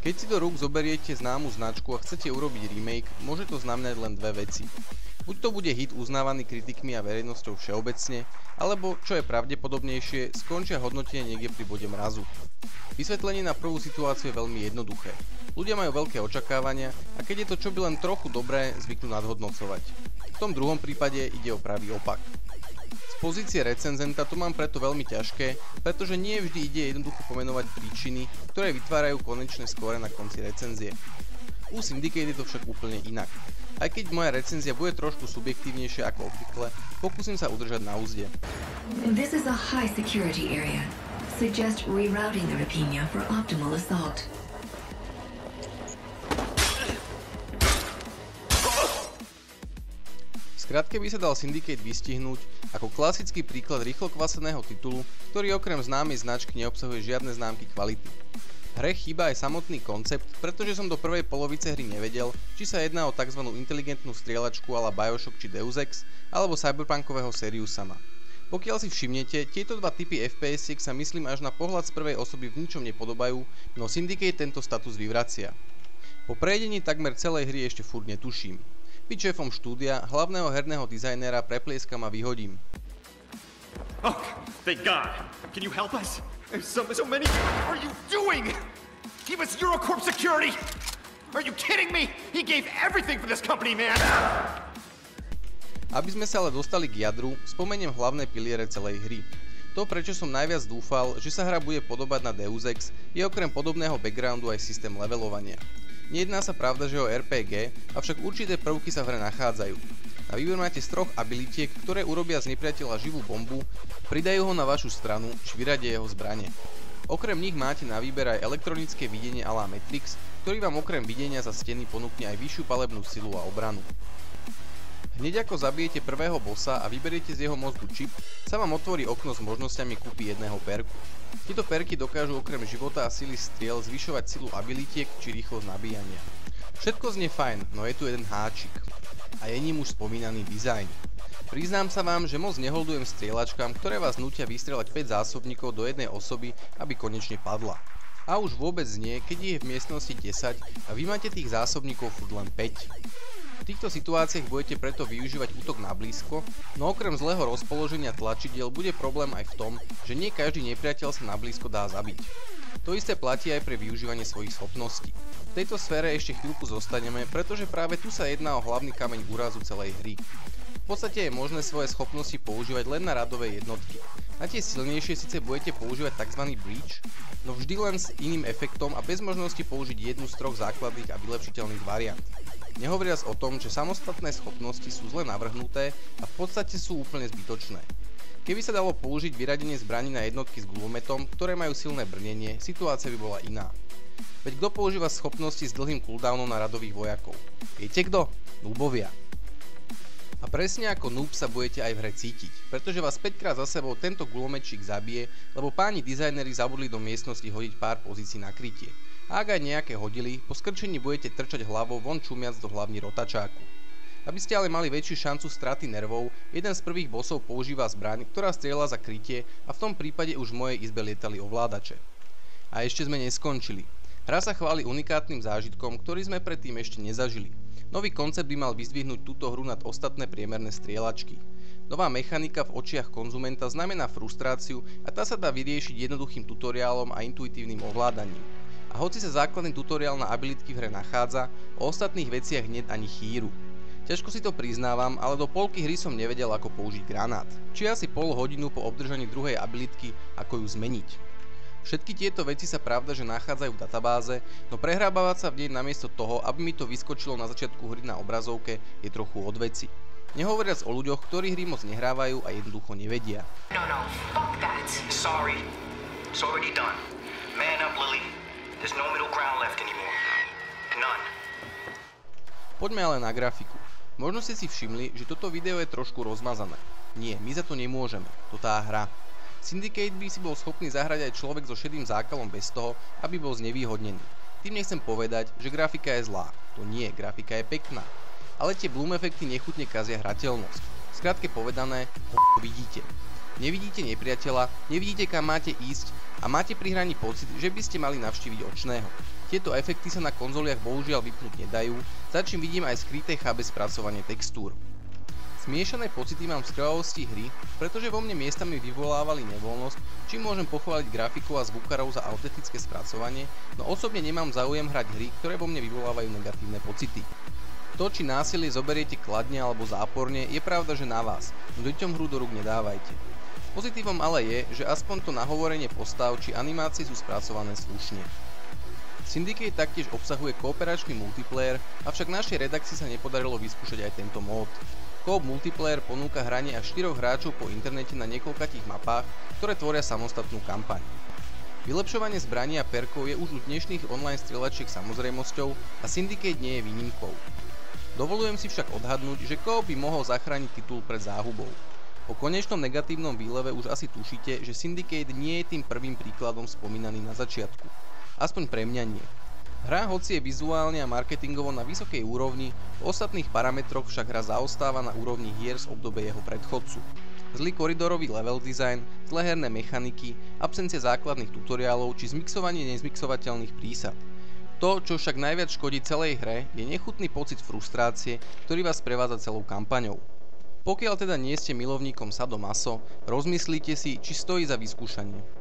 Keď si do rúk zoberiete známu značku a chcete urobiť remake, môže to znamenať len dve veci. Buď to bude hit uznávaný kritikmi a verejnosťou všeobecne, alebo, čo je pravdepodobnejšie, skončia hodnotenie niekde pri bode mrazu. Vysvetlenie na prvú situáciu je veľmi jednoduché. Ľudia majú veľké očakávania a keď je to čoby len trochu dobré, zvyknú nadhodnocovať. V tom druhom prípade ide o pravý opak. Z pozície recenzenta to mám preto veľmi ťažké, pretože nie vždy ide jednoducho pomenovať príčiny, ktoré vytvárajú konečné skóre na konci recenzie. U Syndicate je to však úplne inak. Aj keď moja recenzia bude trošku subjektívnejšia ako obvykle, pokúsim sa udržať na úzde. This is a high security area. Suggest rerouting the Rapinia for optimal assault. Skrátke by sa dal Syndicate vystihnúť ako klasický príklad rýchlo kvaseného titulu, ktorý okrem známej značky neobsahuje žiadne známky kvality. Hre chýba aj samotný koncept, pretože som do prvej polovice hry nevedel, či sa jedná o tzv. Inteligentnú strieľačku a la Bioshock či Deus Ex, alebo cyberpunkového Serious Sama. Pokiaľ si všimnete, tieto dva typy FPS-iek sa myslím až na pohľad z prvej osoby v ničom nepodobajú, no Syndicate tento status vyvracia. Po prejdení takmer celej hry ešte furt netuším. Byť šéfom štúdia, hlavného herného dizajnera preplieskam a vyhodím. Oh, thank God. Can you help us? So many. What are you doing? He was Eurocorp security. Are you kidding me? He gave everything for this company, man. Aby sme sa ale dostali k jadru, spomeniem hlavné piliere celej hry. To, prečo som najviac dúfal, že sa hra bude podobať na Deus Ex, je okrem podobného backgroundu aj systém levelovania. Nejedná sa pravda, že o RPG, avšak určité prvky sa v hre nachádzajú. Na výber máte z troch abilitiek, ktoré urobia z nepriateľa živú bombu, pridajú ho na vašu stranu, či vyradia jeho zbrane. Okrem nich máte na výber aj elektronické videnie a la Matrix, ktorý vám okrem videnia za steny ponúkne aj vyššiu palebnú silu a obranu. Hneď ako zabijete prvého bossa a vyberiete z jeho mozgu čip, sa vám otvorí okno s možnosťami kúpy jedného perku. Tieto perky dokážu okrem života a sily striel zvyšovať silu abilitiek či rýchlosť nabíjania. Všetko znie fajn, no je tu jeden háčik. A je ním už spomínaný dizajn. Priznám sa vám, že moc neholdujem strieľačkám, ktoré vás nútia vystrieľať 5 zásobníkov do jednej osoby, aby konečne padla. A už vôbec nie, keď je v miestnosti 10 a vy máte tých zásobníkov furt len 5. V týchto situáciách budete preto využívať útok na blízko, no okrem zlého rozpoloženia tlačidiel bude problém aj v tom, že nie každý nepriateľ sa na blízko dá zabiť. To isté platí aj pre využívanie svojich schopností. V tejto sfére ešte chvíľku zostaneme, pretože práve tu sa jedná o hlavný kameň úrazu celej hry. V podstate je možné svoje schopnosti používať len na radové jednotky. Na tie silnejšie síce budete používať tzv. Breach, no vždy len s iným efektom a bez možnosti použiť jednu z troch základných a vylepšiteľných variant. Nehovoriac o tom, že samostatné schopnosti sú zle navrhnuté a v podstate sú úplne zbytočné. Keby sa dalo použiť vyradenie zbraní na jednotky s gulometom, ktoré majú silné brnenie, situácia by bola iná. Veď kto používa schopnosti s dlhým cooldownom na radových vojakov? Viete kto? Noobovia. A presne ako noob sa budete aj v hre cítiť, pretože vás 5 krát za sebou tento gulomečík zabije, lebo páni dizajneri zabudli do miestnosti hodiť pár pozícií na krytie. A ak aj nejaké hodili, po skrčení budete trčať hlavou von čumiac do hlavní rotačáku. Aby ste ale mali väčšiu šancu straty nervov, jeden z prvých bossov používa zbraň, ktorá strieľa za krytie a v tom prípade už v mojej izbe lietali ovládače. A ešte sme neskončili. Hra sa chváli unikátnym zážitkom, ktorý sme predtým ešte nezažili. Nový koncept by mal vyzdvihnúť túto hru nad ostatné priemerné strieľačky. Nová mechanika v očiach konzumenta znamená frustráciu a tá sa dá vyriešiť jednoduchým tutoriálom a intuitívnym ovládaním. A hoci sa základný tutoriál na abilitky v hre nachádza, o ostatných veciach hneď ani chýru. Ťažko si to priznávam, ale do polky hry som nevedel ako použiť granát. Či asi pol hodinu po obdržaní druhej abilitky, ako ju zmeniť. Všetky tieto veci sa pravda, že nachádzajú v databáze, no prehrábavať sa v nej namiesto toho, aby mi to vyskočilo na začiatku hry na obrazovke, je trochu od veci. Nehovoriac o ľuďoch, ktorí hry moc nehrávajú a jednoducho nevedia. No, fuck that. Sorry. It's already done. Man up, Lily. There's no middle ground left anymore. None. Poďme ale na grafiku. Možno ste si všimli, že toto video je trošku rozmazané. Nie, my za to nemôžeme, to tá hra. Syndicate by si bol schopný zahrať aj človek so šedým zákalom bez toho, aby bol znevýhodnený. Tým nechcem povedať, že grafika je zlá. To nie, grafika je pekná. Ale tie bloom efekty nechutne kazia hrateľnosť. Skrátke povedané, vidíte. Nevidíte nepriateľa, nevidíte kam máte ísť a máte pri hraní pocit, že by ste mali navštíviť očného. Tieto efekty sa na konzoliach bohužiaľ vypnúť nedajú, za čím vidím aj skryté chábe spracovanie textúr. Smiešané pocity mám z krvavosti hry, pretože vo mne miestami vyvolávali nevoľnosť, čím môžem pochváliť grafikov a zvukárov za autentické spracovanie, no osobne nemám záujem hrať hry, ktoré vo mne vyvolávajú negatívne pocity. To, či násilie zoberiete kladne alebo záporne, je pravda, že na vás, no deťom hru do rúk nedávajte. Pozitívom ale je, že aspoň to nahovorenie postav či animácie sú spracované slušne. Syndicate taktiež obsahuje kooperačný multiplayer, avšak našej redakcii sa nepodarilo vyskúšať aj tento mód. Co-op multiplayer ponúka hranie až 4 hráčov po internete na niekoľkatých mapách, ktoré tvoria samostatnú kampaň. Vylepšovanie zbraní a perkov je už u dnešných online strieľačiek samozrejmosťou a Syndicate nie je výnimkou. Dovolujem si však odhadnúť, že Co-op by mohol zachrániť titul pred záhubou. Po konečnom negatívnom výleve už asi tušíte, že Syndicate nie je tým prvým príkladom spomínaný na začiatku. Aspoň pre mňa nie. Hra, hoci je vizuálne a marketingovo na vysokej úrovni, v ostatných parametroch však hra zaostáva na úrovni hier z obdobia jeho predchodcu. Zlý koridorový level design, zlé herné mechaniky, absencia základných tutoriálov či zmixovanie nezmixovateľných prísad. To, čo však najviac škodí celej hre, je nechutný pocit frustrácie, ktorý vás sprevádza celou kampaňou. Pokiaľ teda nie ste milovníkom sadomaso, rozmyslite si, či stojí za vyskúšanie.